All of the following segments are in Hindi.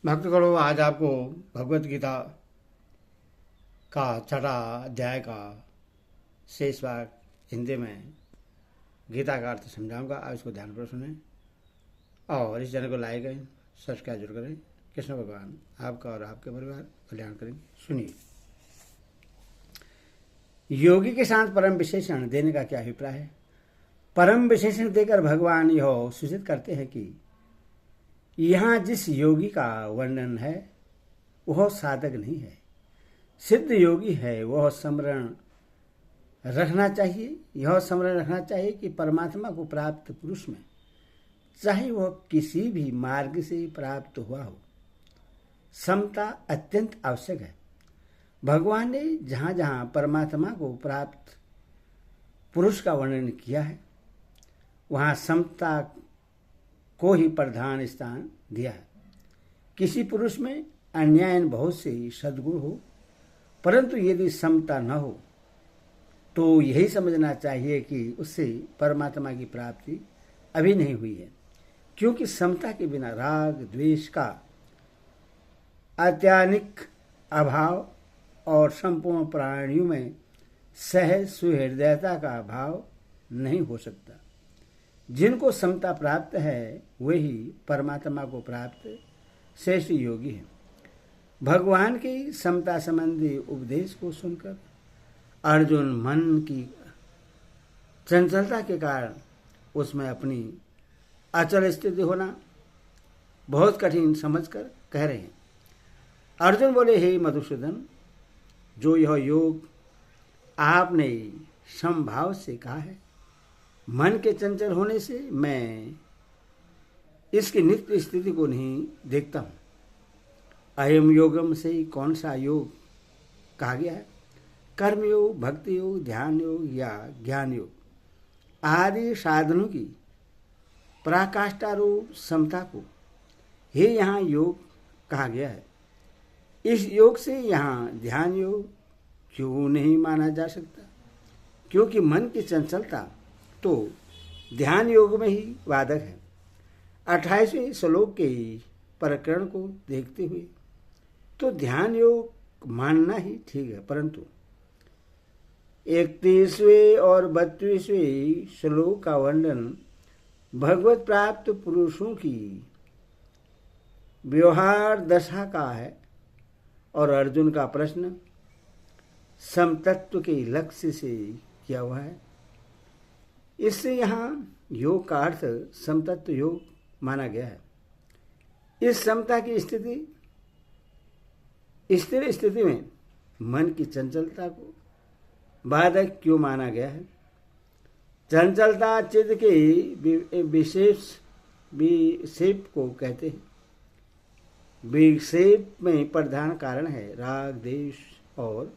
भक्तगणों, आज आपको भगवत गीता का छठा अध्याय का शेष भाग हिंदी में गीता का अर्थ समझाऊंगा। आप इसको ध्यानपूर्वक सुनें और इस चैनल को लाइक करें, सब्सक्राइब जरूर करें। कृष्ण भगवान आपका और आपके परिवार कल्याण करेंगे। सुनिए। योगी के साथ परम विशेषण देने का क्या अभिप्राय है? परम विशेषण देकर भगवान यह सूचित करते हैं कि यहाँ जिस योगी का वर्णन है वह साधक नहीं है, सिद्ध योगी है। वह स्मरण रखना चाहिए, यह स्मरण रखना चाहिए कि परमात्मा को प्राप्त पुरुष में चाहे वह किसी भी मार्ग से प्राप्त हुआ हो, समता अत्यंत आवश्यक है। भगवान ने जहाँ जहाँ परमात्मा को प्राप्त पुरुष का वर्णन किया है वहाँ समता को ही प्रधान स्थान दिया है। किसी पुरुष में अन्याय बहुत से सद्गुण हो, परंतु यदि समता न हो तो यही समझना चाहिए कि उससे परमात्मा की प्राप्ति अभी नहीं हुई है, क्योंकि समता के बिना राग द्वेष का अत्यानिक अभाव और संपूर्ण प्राणियों में सहज सुहृदयता का अभाव नहीं हो सकता। जिनको समता प्राप्त है वही परमात्मा को प्राप्त श्रेष्ठ योगी है। भगवान की समता संबंधी उपदेश को सुनकर अर्जुन मन की चंचलता के कारण उसमें अपनी अचल स्थिति होना बहुत कठिन समझकर कह रहे हैं। अर्जुन बोले, हे मधुसूदन, जो यह योग आपने समभाव से कहा है, मन के चंचल होने से मैं इसकी नित्य स्थिति को नहीं देखता हूँ। अयम योगम से कौन सा योग कहा गया है? कर्म योग, भक्ति योग, ध्यान योग या ज्ञान योग आदि साधनों की पराकाष्ठा रूप समता को ही यहाँ योग कहा गया है। इस योग से यहाँ ध्यान योग क्यों नहीं माना जा सकता? क्योंकि मन की चंचलता तो ध्यान योग में ही बाधक है। 28वें श्लोक के प्रकरण को देखते हुए तो ध्यान योग मानना ही ठीक है, परंतु 31वें और 32वें श्लोक का वर्णन भगवत प्राप्त पुरुषों की व्यवहार दशा का है और अर्जुन का प्रश्न समतत्व के लक्ष्य से किया हुआ है। इससे यहाँ योग का अर्थ समतत्व योग माना गया है। इस समता की स्थिति स्थिर स्थिति में मन की चंचलता को बाधक क्यों माना गया है? चंचलता चित्त के विशेष विक्षेप को कहते हैं। विक्षेप में प्रधान कारण है राग द्वेष, और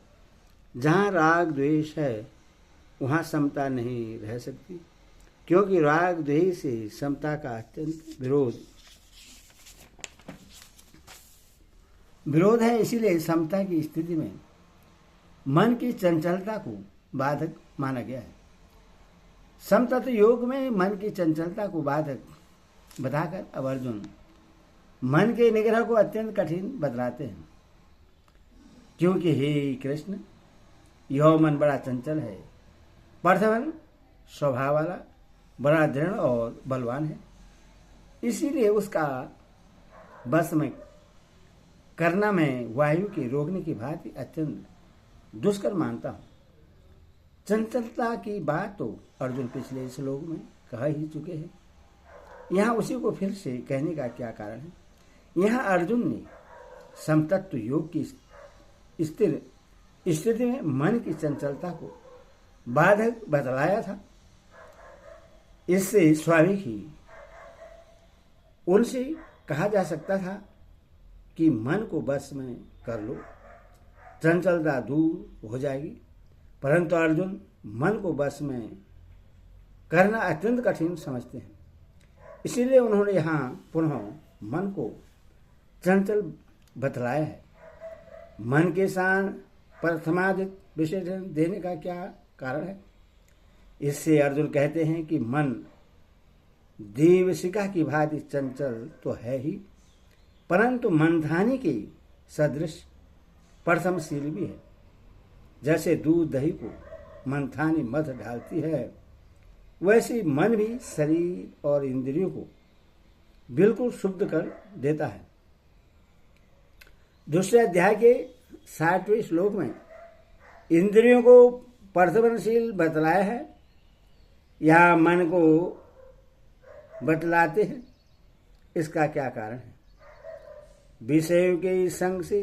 जहाँ राग द्वेष है वहाँ समता नहीं रह सकती, क्योंकि राग द्वेष से समता का अत्यंत विरोध है। इसीलिए समता की स्थिति में मन की चंचलता को बाधक माना गया है। समतत्व योग में मन की चंचलता को बाधक बताकर अब अर्जुन मन के निग्रह को अत्यंत कठिन बतलाते हैं, क्योंकि हे कृष्ण, यह मन बड़ा चंचल है, प्रथमन स्वभाव वाला, बड़ा दृढ़ और बलवान है। इसीलिए उसका बस में करना मैं वायु के रोकने की भांति अत्यंत दुष्कर मानता हूँ। चंचलता की बात तो अर्जुन पिछले श्लोक में कह ही चुके हैं, यहाँ उसी को फिर से कहने का क्या कारण है? यहाँ अर्जुन ने समतत्व योग की स्थिर स्थिति में मन की चंचलता को बाधक बतलाया था। इससे स्वाभाविक ही उनसे कहा जा सकता था कि मन को बस में कर लो, चंचलता दूर हो जाएगी, परंतु अर्जुन मन को बस में करना अत्यंत कठिन समझते हैं। इसीलिए उन्होंने यहाँ पुनः मन को चंचल बतलाया है। मन के साथ प्रथमादित विशेषण देने का क्या कारण है? इससे अर्जुन कहते हैं कि मन देवशिका की भांति चंचल तो है ही, परंतु मंथानी के सदृश प्रथमशील भी है। जैसे दूध दही को मंथानी मध ढालती है, वैसे मन भी शरीर और इंद्रियों को बिल्कुल शुद्ध कर देता है। दूसरे अध्याय के 60वें श्लोक में इंद्रियों को प्रथमशील बतलाया है, या मन को बतलाते हैं। इसका क्या कारण है? विषयों के संग से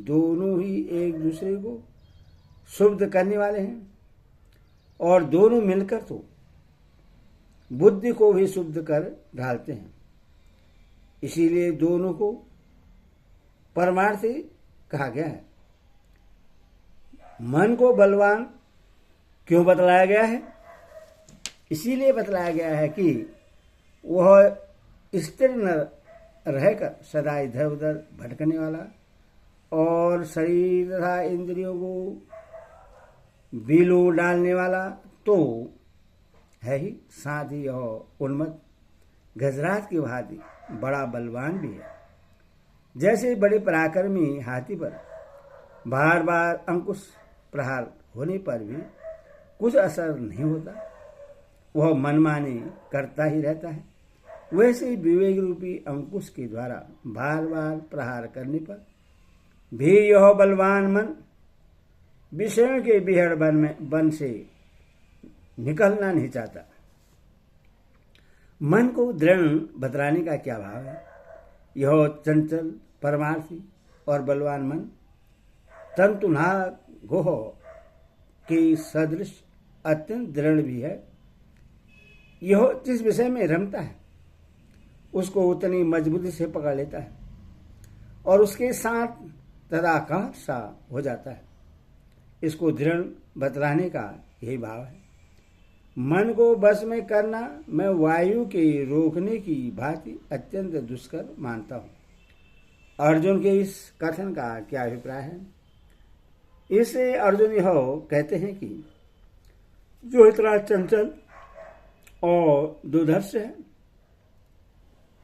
दोनों ही एक दूसरे को शुद्ध करने वाले हैं, और दोनों मिलकर तो बुद्धि को भी शुद्ध कर डालते हैं। इसीलिए दोनों को परमार्थी कहा गया है। मन को बलवान क्यों बतलाया गया है? इसीलिए बतलाया गया है कि वह स्थिर न रहकर सदा इधर उधर भटकने वाला और शरीर तथा इंद्रियों को बिलो डालने वाला तो है ही, साथ ही और उन्मत्त गजराज की भांति बड़ा बलवान भी है। जैसे बड़े पराक्रमी हाथी पर बार बार अंकुश प्रहार होने पर भी कुछ असर नहीं होता, वह मनमानी करता ही रहता है, वैसे ही विवेक रूपी अंकुश के द्वारा बार बार प्रहार करने पर भी यह बलवान मन विषयों के बिहड़ बन से निकलना नहीं चाहता। मन को दृढ़ बतलाने का क्या भाव है? यह चंचल परमार्थी और बलवान मन तंतुनाग गोह के सदृश अत्यंत दृढ़ भी है। यह जिस विषय में रमता है उसको उतनी मजबूती से पकड़ लेता है और उसके साथ तदाकार सा हो जाता है। इसको दृढ़ बतलाने का यही भाव है। मन को बस में करना मैं वायु के रोकने की भांति अत्यंत दुष्कर मानता हूँ। अर्जुन के इस कथन का क्या अभिप्राय है? इससे अर्जुन यह कहते हैं कि जो इतना चंचल और दुर्धर्ष है,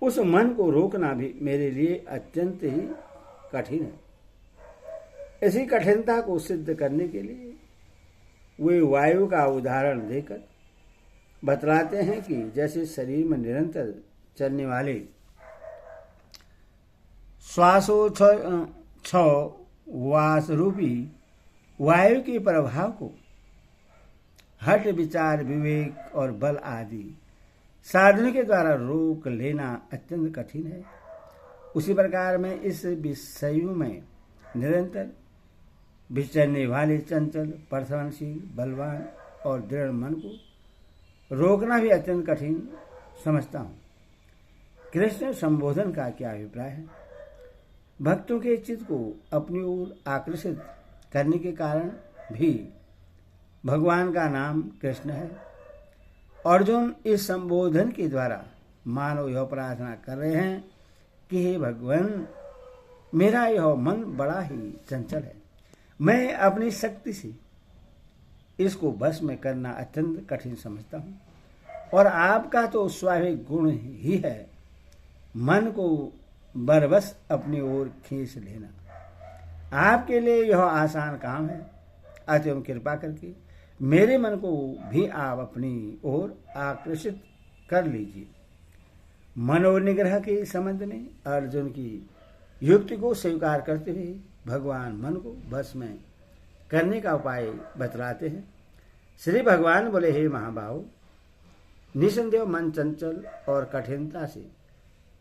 उस मन को रोकना भी मेरे लिए अत्यंत ही कठिन है। इसी कठिनता को सिद्ध करने के लिए वे वायु का उदाहरण देकर बतलाते हैं कि जैसे शरीर में निरंतर चलने वाले श्वासोच्छ्वास रूपी वायु के प्रभाव को हठ विचार विवेक और बल आदि साधन के द्वारा रोक लेना अत्यंत कठिन है, उसी प्रकार में इस विषयों में निरंतर विचरने वाले चंचल प्रथमशील बलवान और दृढ़ मन को रोकना भी अत्यंत कठिन समझता हूँ। कृष्ण संबोधन का क्या अभिप्राय है? भक्तों के चित्त को अपनी ओर आकर्षित करने के कारण भी भगवान का नाम कृष्ण है। अर्जुन इस संबोधन के द्वारा मानव यह प्रार्थना कर रहे हैं कि हे भगवान, मेरा यह मन बड़ा ही चंचल है, मैं अपनी शक्ति से इसको बस में करना अत्यंत कठिन समझता हूँ, और आपका तो स्वाभाविक गुण ही है मन को बरबस अपनी ओर खींच लेना। आपके लिए यह आसान काम है, अतएव कृपा करके मेरे मन को भी आप अपनी ओर आकर्षित कर लीजिए। मनोनिग्रह के संबंध में अर्जुन की युक्ति को स्वीकार करते हुए भगवान मन को बस में करने का उपाय बतलाते हैं। श्री भगवान बोले, हे महाबाहु, निसंदेह मन चंचल और कठिनता से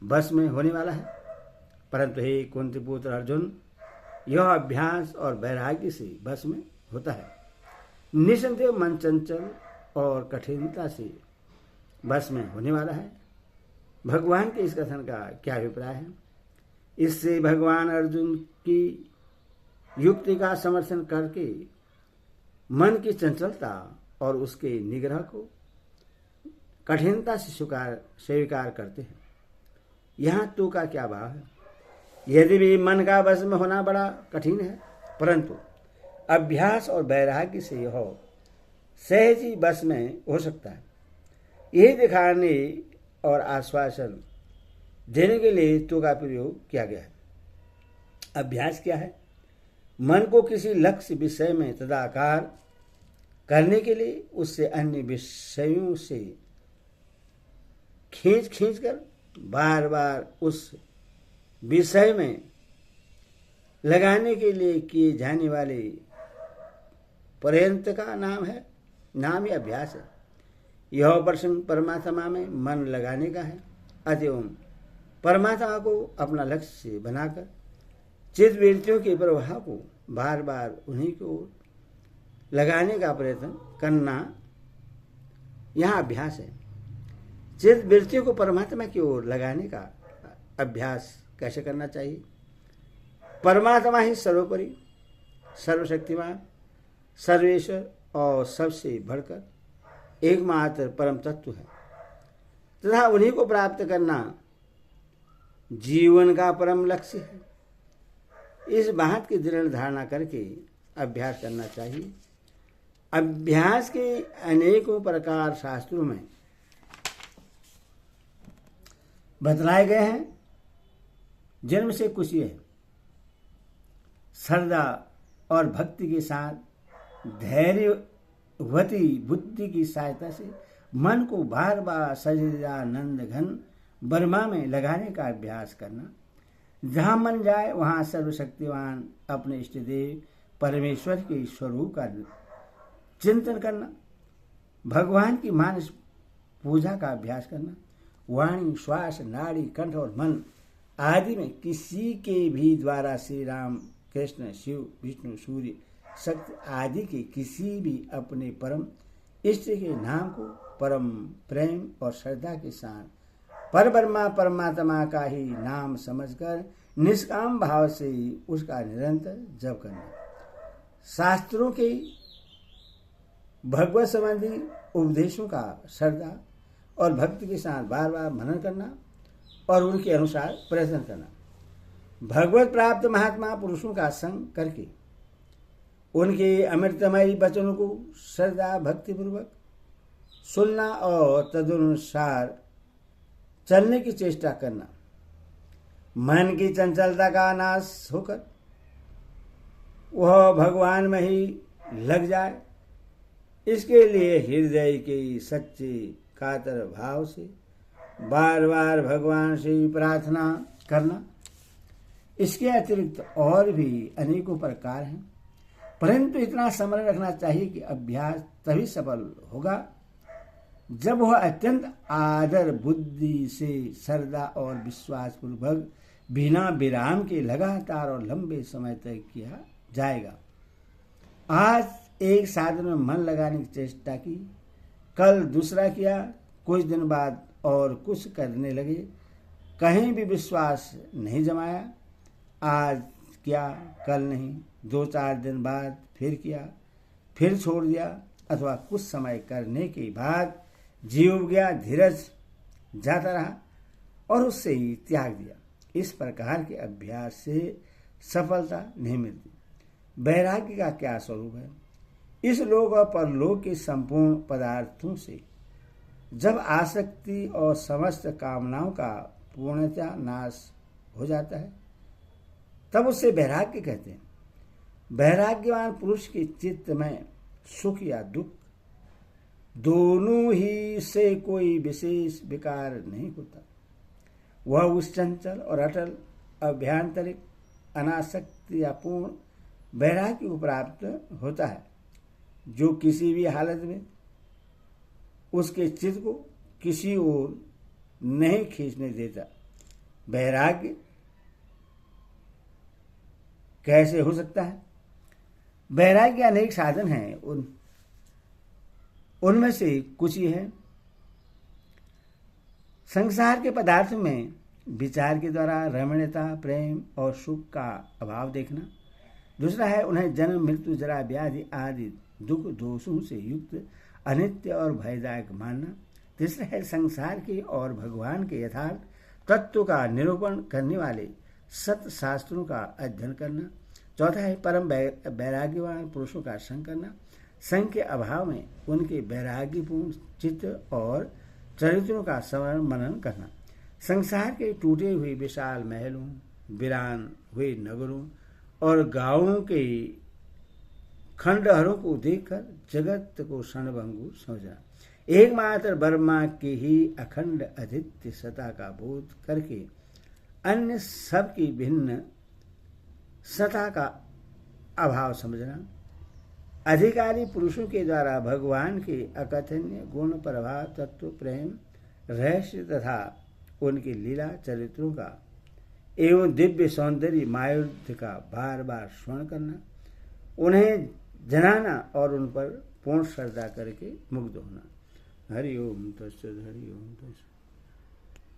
बस में होने वाला है, परंतु हे कुंती पुत्र अर्जुन, यह अभ्यास और वैराग्य से बस में होता है। निसंदेह मन चंचल और कठिनता से बस में होने वाला है। भगवान के इस कथन का क्या अभिप्राय है? इससे भगवान अर्जुन की युक्ति का समर्थन करके मन की चंचलता और उसके निग्रह को कठिनता से स्वीकार करते हैं। यहाँ तो का क्या भाव है? यदि भी मन का बस में होना बड़ा कठिन है, परंतु अभ्यास और वैराग्य से यह सहज ही बस में हो सकता है। यही दिखाने और आश्वासन देने के लिए तो का प्रयोग किया गया है। अभ्यास क्या है? मन को किसी लक्ष्य विषय में तदाकार करने के लिए उससे अन्य विषयों से खींच कर बार बार उस विषय में लगाने के लिए किए जाने वाले प्रयत्न का नाम ही अभ्यास है। यह प्रश्न परमात्मा में मन लगाने का है। अतएव परमात्मा को अपना लक्ष्य बनाकर चित्त वृत्तियों के प्रवाह को बार बार उन्हीं को लगाने का प्रयत्न करना यहाँ अभ्यास है। चित्त वृत्तियों को परमात्मा की ओर लगाने का अभ्यास कैसे करना चाहिए? परमात्मा ही सर्वोपरि, सर्वशक्तिमान, सर्वेश्वर और सबसे बढ़कर एकमात्र परम तत्व है तथा उन्हीं को प्राप्त करना जीवन का परम लक्ष्य है। इस बात की दृढ़ धारणा करके अभ्यास करना चाहिए। अभ्यास के अनेकों प्रकार शास्त्रों में बतलाए गए हैं, जिनमें से कुछ ये है। श्रद्धा और भक्ति के साथ धैर्यवती बुद्धि की सहायता से मन को बार बार सच्चिदानंद घन ब्रह्मा में लगाने का अभ्यास करना। जहाँ मन जाए वहाँ सर्वशक्तिवान अपने इष्ट देव परमेश्वर के स्वरूप का चिंतन करना। भगवान की मानस पूजा का अभ्यास करना। वाणी, श्वास, नाड़ी, कंठ और मन आदि में किसी के भी द्वारा श्री राम, कृष्ण, शिव, विष्णु, सूर्य, शक्ति आदि के किसी भी अपने परम इष्ट के नाम को परम प्रेम और श्रद्धा के साथ परब्रह्मा परमात्मा का ही नाम समझकर निष्काम भाव से उसका निरंतर जप करना। शास्त्रों के भगवत संबंधी उपदेशों का श्रद्धा और भक्ति के साथ बार बार मनन करना और उनके अनुसार प्रयत्न करना। भगवत प्राप्त महात्मा पुरुषों का संग करके उनके अमृतमयी वचनों को श्रद्धा भक्ति पूर्वक सुनना और तदनुसार चलने की चेष्टा करना। मन की चंचलता का नाश होकर वह भगवान में ही लग जाए, इसके लिए हृदय के सच्चे कातर भाव से बार बार भगवान से प्रार्थना करना। इसके अतिरिक्त और भी अनेकों प्रकार हैं, परंतु इतना स्मरण रखना चाहिए कि अभ्यास तभी सफल होगा जब वह अत्यंत आदर बुद्धि से श्रद्धा और विश्वास पूर्वक बिना विराम के लगातार और लंबे समय तक किया जाएगा। आज एक साधन में मन लगाने की चेष्टा की, कल दूसरा किया, कुछ दिन बाद और कुछ करने लगे, कहीं भी विश्वास नहीं जमाया। आज किया, कल नहीं, 2-4 दिन बाद फिर किया, फिर छोड़ दिया, अथवा कुछ समय करने के बाद जीव उब गया, धीरज जाता रहा और उससे ही त्याग दिया। इस प्रकार के अभ्यास से सफलता नहीं मिलती। वैराग्य का क्या स्वरूप है? इस लोक और परलोक के संपूर्ण पदार्थों से जब आसक्ति और समस्त कामनाओं का पूर्णतः नाश हो जाता है तब उसे वैराग्य कहते हैं। वैराग्यवान पुरुष के चित्त में सुख या दुख दोनों ही से कोई विशेष विकार नहीं होता। वह उस चंचल और अटल अभ्यांतरिक अनासक्ति या पूर्ण वैराग्य को प्राप्त होता है जो किसी भी हालत में उसके चित्त को किसी ओर नहीं खींचने देता। वैराग्य कैसे हो सकता है? वैराग्य अनेक साधन हैं, उनमें से कुछ ही है। संसार के पदार्थ में विचार के द्वारा रमणीयता, प्रेम और सुख का अभाव देखना। दूसरा है उन्हें जन्म, मृत्यु, जरा, व्याधि आदि दुख दोषों से युक्त अनित्य और भयदायक मानना। तीसरा है संसार के और भगवान के यथार्थ तत्व का निरूपण करने वाले सत शास्त्रों का अध्ययन करना। चौथा है परम वैराग्यवान पुरुषों का संग करना। संग के अभाव में उनके वैराग्यपूर्ण चित्त और चरित्रों का स्मरण मनन करना। संसार के टूटे हुए विशाल महलों, वीरान हुए नगरों और गांवों के खंडहरों को देखकर जगत को क्षणभंगुर समझा। एकमात्र ब्रह्मा की ही अखंड अद्वितीय सत्ता का बोध करके अन्य सब की भिन्न सत्ता का अभाव समझना, अधिकारी पुरुषों के द्वारा भगवान के अकथनीय गुण, प्रभाव, तत्व, प्रेम, रहस्य तथा उनकी लीला चरित्रों का एवं दिव्य सौंदर्य मायुर्ध का बार बार स्मरण करना, उन्हें जनाना और उन पर पूर्ण श्रद्धा करके मुग्ध होना। हरि ओम तत्सत, हरि ओम तत्सत।